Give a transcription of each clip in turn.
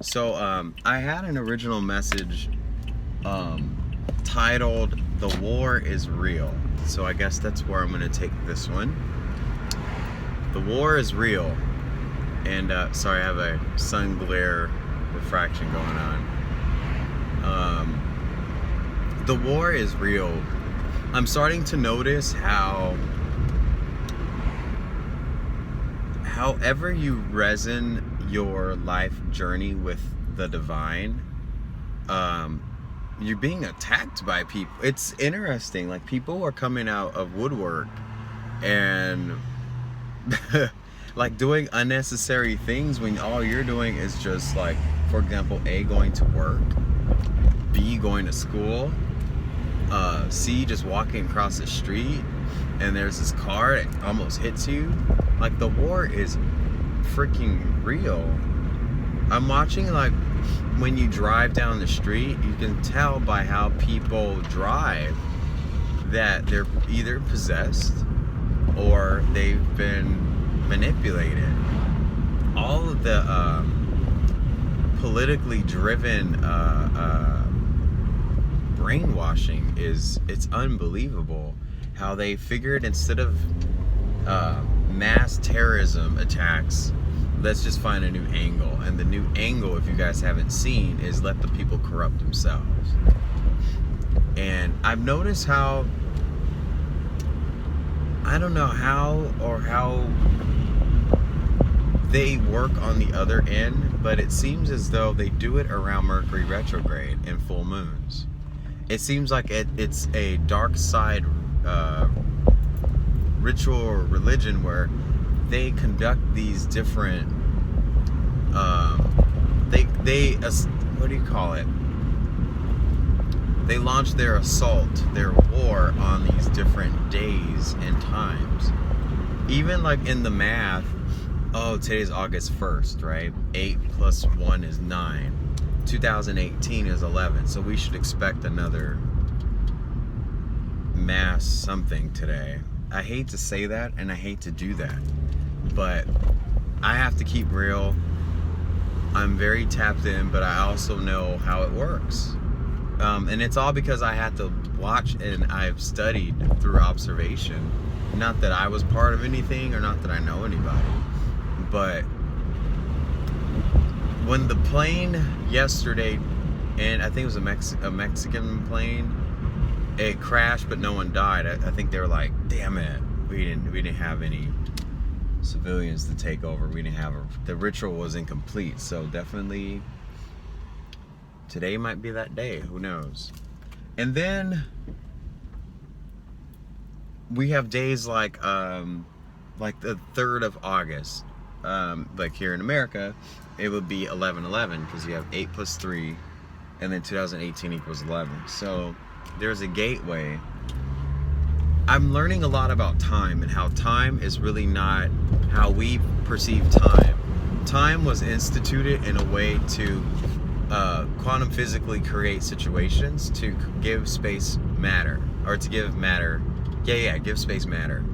I had an original message titled "The War is Real." So I guess that's where I'm going to take this one. The war is real, and sorry, I have a sun glare refraction going on. The war is real. I'm starting to notice how, however you reson your life journey with the divine, you're being attacked by people. It's interesting. Like, people are coming out of woodwork and like doing unnecessary things when all you're doing is just, like, for example, A, going to work, B, going to school, C, just walking across the street, and there's this car that almost hits you. Like, the war is freaking real. I'm watching, like, when you drive down the street, you can tell by how people drive that they're either possessed or they've been manipulated. All of the politically driven brainwashing it's unbelievable how they figured, instead of mass terrorism attacks, let's just find a new angle. And the new angle, if you guys haven't seen, is let the people corrupt themselves. And I've noticed how, I don't know how they work on the other end, but it seems as though they do it around Mercury retrograde and full moons. It seems like it's a dark side ritual or religion where they conduct these different they what do you call it? They launch their assault, their war on these different days and times. Even like in the math, today's August 1st, right? 8 plus 1 is 9. 2018 is 11. So we should expect another mass something today. I hate to say that, and I hate to do that, but I have to keep real. I'm very tapped in, but I also know how it works. And it's all because I had to watch, and I've studied through observation. Not that I was part of anything, or not that I know anybody, but when the plane yesterday, and I think it was a Mexican plane, it crashed, but no one died. I think they were like, damn it, we didn't have any civilians to take over. We didn't have the ritual was incomplete. So definitely today might be that day. Who knows? And then we have days like the 3rd of August. Like here in America, it would be 11/11 because you have 8 plus 3, and then 2018 equals 11. So there's a gateway. I'm learning a lot about time, and how time is really not how we perceive time. Time was instituted in a way to quantum physically create situations to give space matter, or to give matter, give space matter,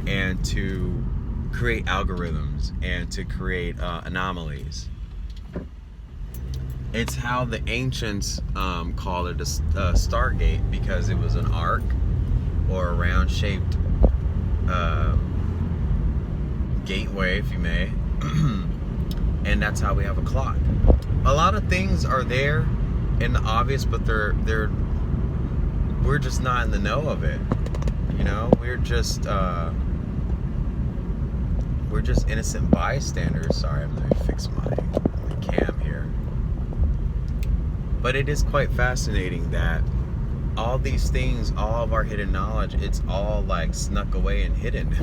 and to create algorithms, and to create anomalies. It's how the ancients called it a stargate, because it was an arc or a round shaped gateway, if you may. And that's how we have a clock. A lot of things are there in the obvious, but we're just not in the know of it. You know, we're just innocent bystanders. Sorry, let me fix my cam here. But it is quite fascinating that all these things, all of our hidden knowledge, it's all like snuck away and hidden.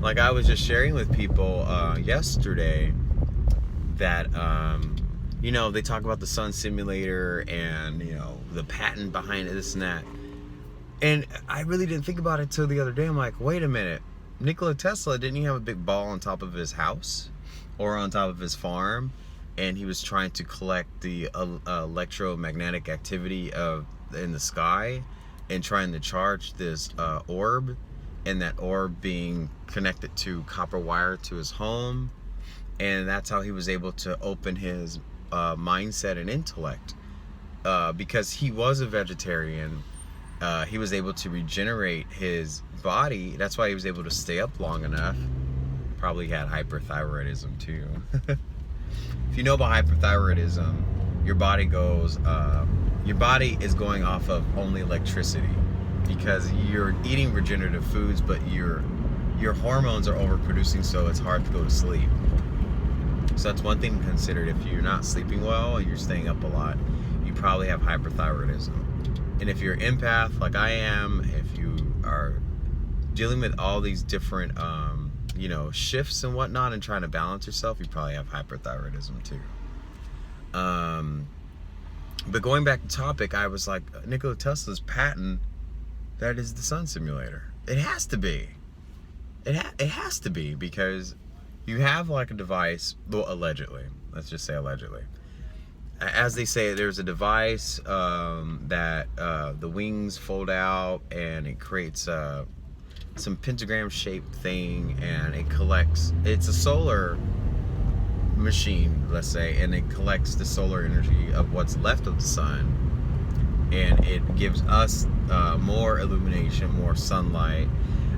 Like, I was just sharing with people yesterday that you know, they talk about the sun simulator and, you know, the patent behind this and that, and I really didn't think about it till the other day. I'm like, wait a minute, Nikola Tesla, didn't he have a big ball on top of his house or on top of his farm, and he was trying to collect the electromagnetic activity in the sky and trying to charge this orb, and that orb being connected to copper wire to his home, and that's how he was able to open his mindset and intellect, because he was a vegetarian. He was able to regenerate his body. That's why he was able to stay up long enough. Probably had hyperthyroidism too. If you know about hyperthyroidism, your body is going off of only electricity, because you're eating regenerative foods, but your hormones are overproducing, so it's hard to go to sleep. So that's one thing to consider. If you're not sleeping well and you're staying up a lot, you probably have hyperthyroidism. And if you're an empath like I am, if you are dealing with all these different shifts and whatnot and trying to balance yourself, you probably have hyperthyroidism too. But going back to topic, I was like, Nikola Tesla's patent, that is the sun simulator. It has to be. It has to be, because you have like a device, well, allegedly, let's just say allegedly. As they say, there's a device that the wings fold out and it creates some pentagram shaped thing, and it collects, it's a solar machine, let's say, and it collects the solar energy of what's left of the sun, and it gives us more illumination, more sunlight.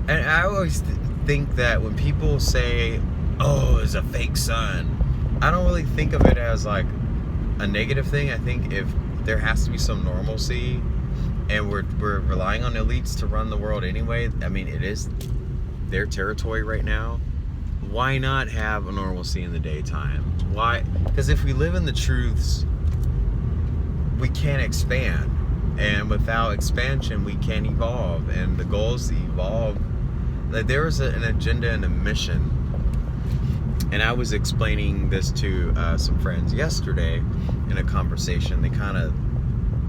And I always think that when people say, oh, it's a fake sun, I don't really think of it as like a negative thing. I think if there has to be some normalcy, and we're relying on elites to run the world anyway, I mean, it is their territory right now, why not have a normalcy in the daytime? Why? Because if we live in the truths, we can't expand, and without expansion we can't evolve. And the goal is to evolve. Like, there is an agenda and a mission. And I was explaining this to some friends yesterday in a conversation. They kind of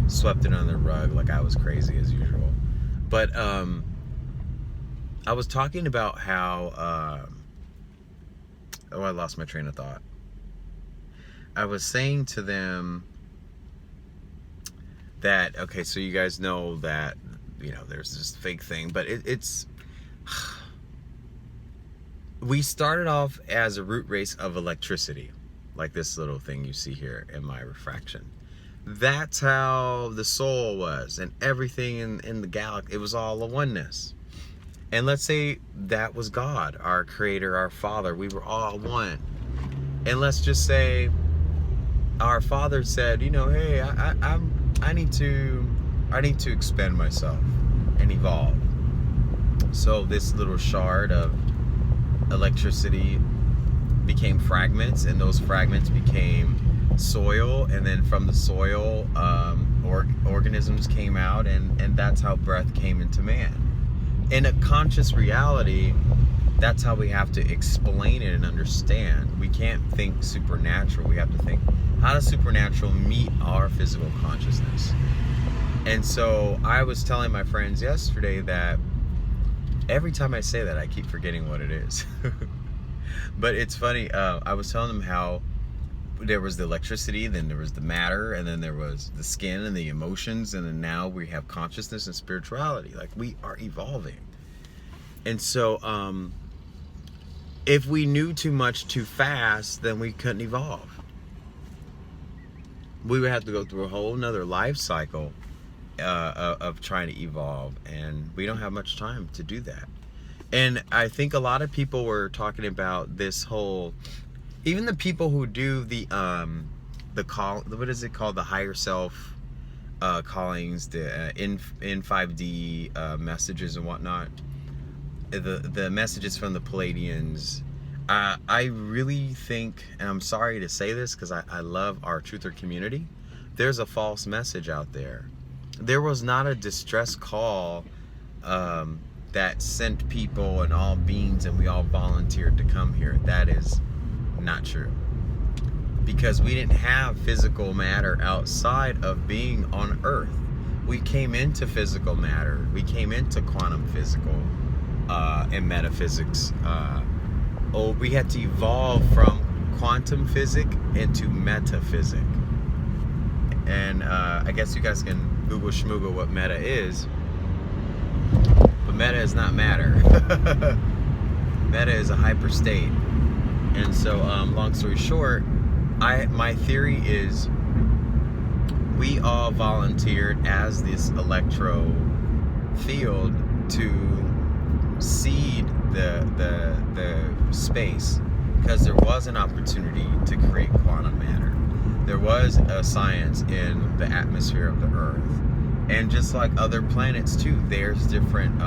swept it under the rug like I was crazy as usual. But I was talking about how I lost my train of thought. I was saying to them that, okay, so you guys know that, there's this fake thing, but it's we started off as a root race of electricity, like this little thing you see here in my refraction. That's how the soul was, and everything in the galaxy, it was all a oneness. And let's say that was God, our creator, our father. We were all one. And let's just say our father said, hey, I need to expand myself and evolve. So this little shard of electricity became fragments, and those fragments became soil, and then from the soil organisms came out, and that's how breath came into man. In a conscious reality, that's how we have to explain it and understand. We can't think supernatural. We have to think, how does supernatural meet our physical consciousness? And so I was telling my friends yesterday that every time I say that, I keep forgetting what it is. But it's funny, I was telling them how there was the electricity, then there was the matter, and then there was the skin and the emotions, and then now we have consciousness and spirituality. Like, we are evolving. And so if we knew too much too fast, then we couldn't evolve. We would have to go through a whole nother life cycle of trying to evolve, and we don't have much time to do that. And I think a lot of people were talking about this whole, even the people who do the call, what is it called, the higher self callings, the in 5D messages and whatnot, the messages from the Palladians. I really think, and I'm sorry to say this because I love our truther community, there's a false message out there. There was not a distress call that sent people and all beings and we all volunteered to come here. That is not true. Because we didn't have physical matter outside of being on Earth. We came into physical matter. We came into quantum physical and metaphysics. We had to evolve from quantum physics into metaphysics. And I guess you guys can Google schmoogle what meta is. But meta is not matter. Meta is a hyperstate. And so, long story short, my theory is we all volunteered as this electro field to seed the space, because there was an opportunity to create quantum matter. There was a science in the atmosphere of the Earth, and just like other planets too, there's different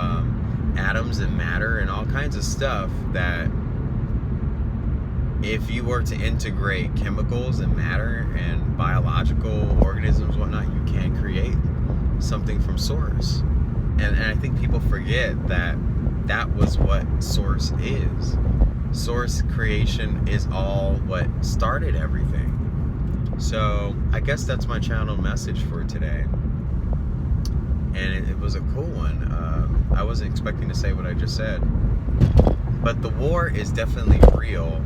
atoms and matter and all kinds of stuff that if you were to integrate chemicals and matter and biological organisms, whatnot, you can create something from source. And I think people forget that that was what source is. Source creation is all what started everything. So I guess that's my channel message for today. And it was a cool one. I wasn't expecting to say what I just said. But the war is definitely real.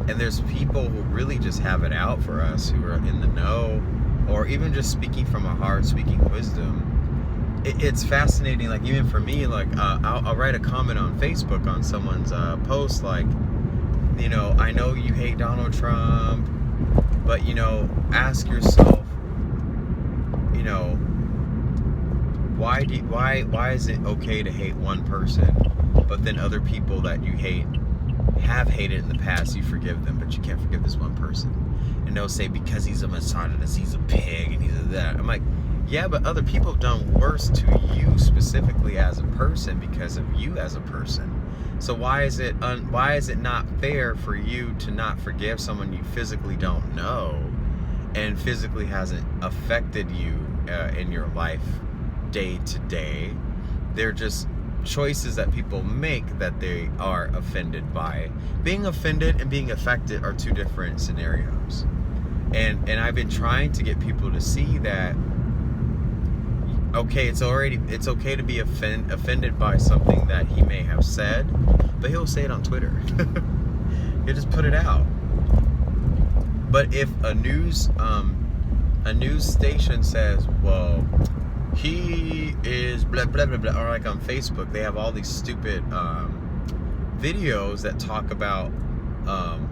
And there's people who really just have it out for us, who are in the know, or even just speaking from a heart, speaking wisdom. It's fascinating. Like, even for me, like I'll write a comment on Facebook on someone's post, like, you know, I know you hate Donald Trump, but, you know, ask yourself, you know, why is it okay to hate one person, but then other people that you hate have hated in the past, you forgive them, but you can't forgive this one person? And they'll say, because he's a misogynist, he's a pig, and he's a that. I'm like, yeah, but other people have done worse to you specifically as a person because of you as a person. So why is it not fair for you to not forgive someone you physically don't know and physically hasn't affected you in your life day to day? They're just choices that people make that they are offended by. Being offended and being affected are two different scenarios. And I've been trying to get people to see that, okay, it's okay to be offended by something that he may have said, but he'll say it on Twitter. He'll just put it out. But if a news station says, well, he is blah blah blah blah, or like on Facebook, they have all these stupid videos that talk about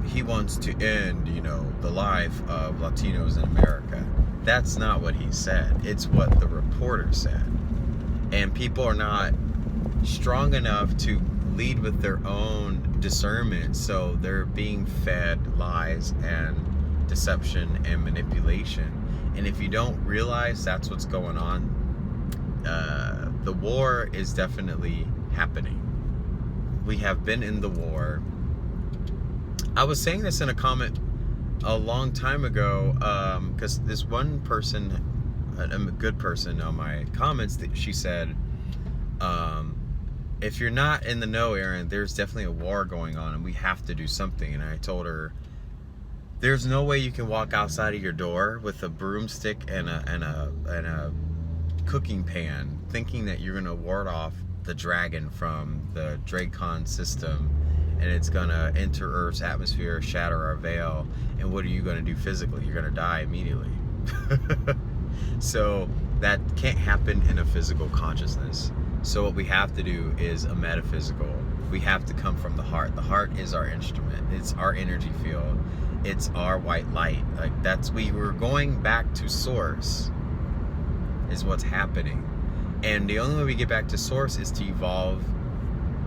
he wants to end, you know, the life of Latinos in America. That's not what he said. It's what the reporter said. And people are not strong enough to lead with their own discernment, so they're being fed lies and deception and manipulation. And if you don't realize that's what's going on, the war is definitely happening. We have been in the war. I was saying this in a comment a long time ago, because this one person, a good person on my comments, she said, if you're not in the know, Aaron, there's definitely a war going on and we have to do something. And I told her, there's no way you can walk outside of your door with a broomstick and a cooking pan thinking that you're gonna ward off the dragon from the Dracon system and it's gonna enter Earth's atmosphere, shatter our veil, and what are you gonna do physically? You're gonna die immediately. So that can't happen in a physical consciousness. So what we have to do is a metaphysical. We have to come from the heart. The heart is our instrument. It's our energy field. It's our white light. Like, that's, we were going back to source is what's happening. And the only way we get back to source is to evolve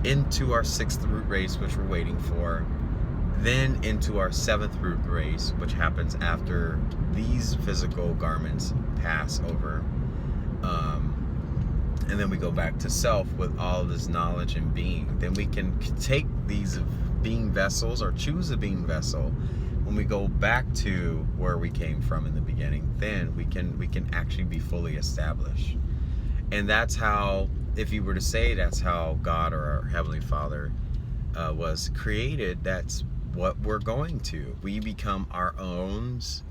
into our 6th root race, which we're waiting for, then into our 7th root race, which happens after these physical garments pass over, and then we go back to self with all this knowledge and being. Then we can take these being vessels, or choose a being vessel. When we go back to where we came from in the beginning, then we can actually be fully established. And that's how, if you were to say that's how God or our Heavenly Father was created, that's what we're going to. We become our owns,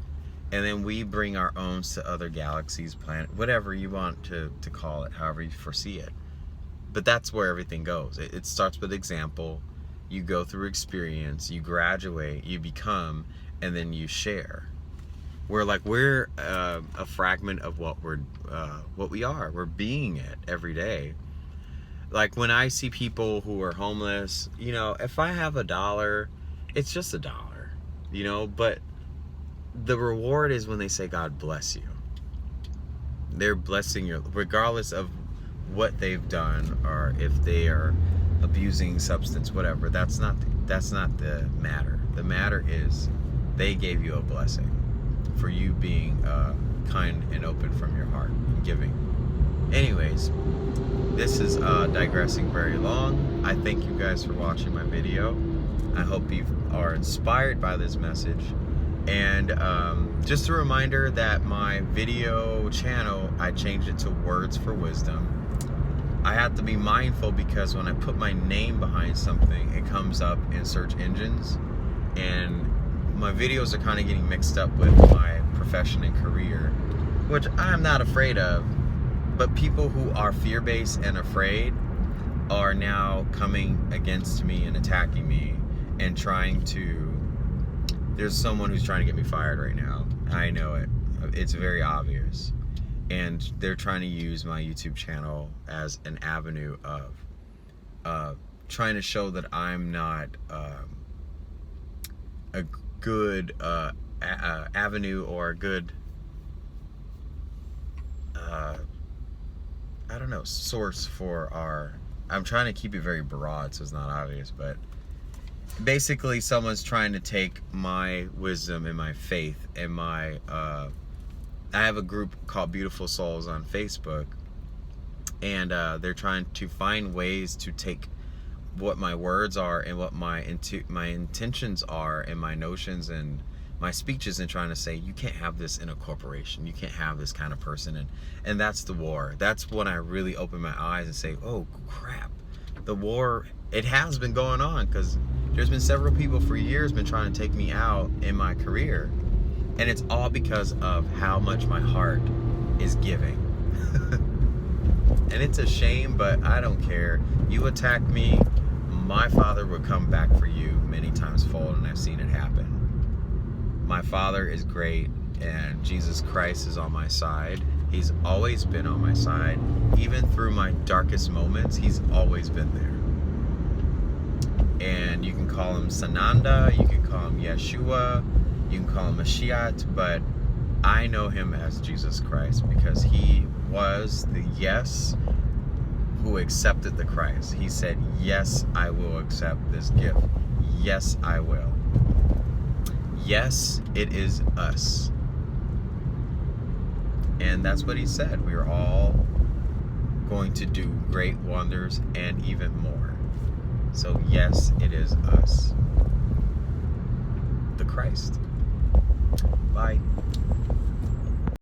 and then we bring our owns to other galaxies, planet, whatever you want to call it, however you foresee it. But that's where everything goes. It starts with example. You go through experience, you graduate, you become, and then you share. We're a fragment of what we are. We're being it every day. Like, when I see people who are homeless, you know, if I have $1, it's just $1, you know, but the reward is when they say God bless you. They're blessing you regardless of what they've done, or if they are abusing substance, whatever. That's not the matter. The matter is they gave you a blessing for you being kind and open from your heart and giving. Anyways, this is digressing very long. I thank you guys for watching my video. I hope you are inspired by this message. And just a reminder that my video channel, I changed it to Words for Wisdom. I have to be mindful because when I put my name behind something, it comes up in search engines, and my videos are kind of getting mixed up with my profession and career, which I'm not afraid of, but people who are fear-based and afraid are now coming against me and attacking me and trying to, there's someone who's trying to get me fired right now. I know it. It's very obvious. And they're trying to use my YouTube channel as an avenue of trying to show that I'm not a good avenue or a good, I don't know, source for our, I'm trying to keep it very broad so it's not obvious, but basically someone's trying to take my wisdom and my faith and my, I have a group called Beautiful Souls on Facebook, and they're trying to find ways to take what my words are and what my intentions are and my notions and my speeches, and trying to say, you can't have this in a corporation, you can't have this kind of person, and that's the war. That's when I really open my eyes and say, oh crap, the war, it has been going on, because there's been several people for years been trying to take me out in my career. And it's all because of how much my heart is giving. And it's a shame, but I don't care. You attack me, my Father will come back for you many times fold, and I've seen it happen. My Father is great, and Jesus Christ is on my side. He's always been on my side. Even through my darkest moments, he's always been there. And you can call him Sananda, you can call him Yeshua, you can call him Mashiach, but I know him as Jesus Christ because he was the yes who accepted the Christ. He said, yes, I will accept this gift. Yes, I will. Yes, it is us. And that's what he said. We are all going to do great wonders and even more. So yes, it is us. The Christ. Bye.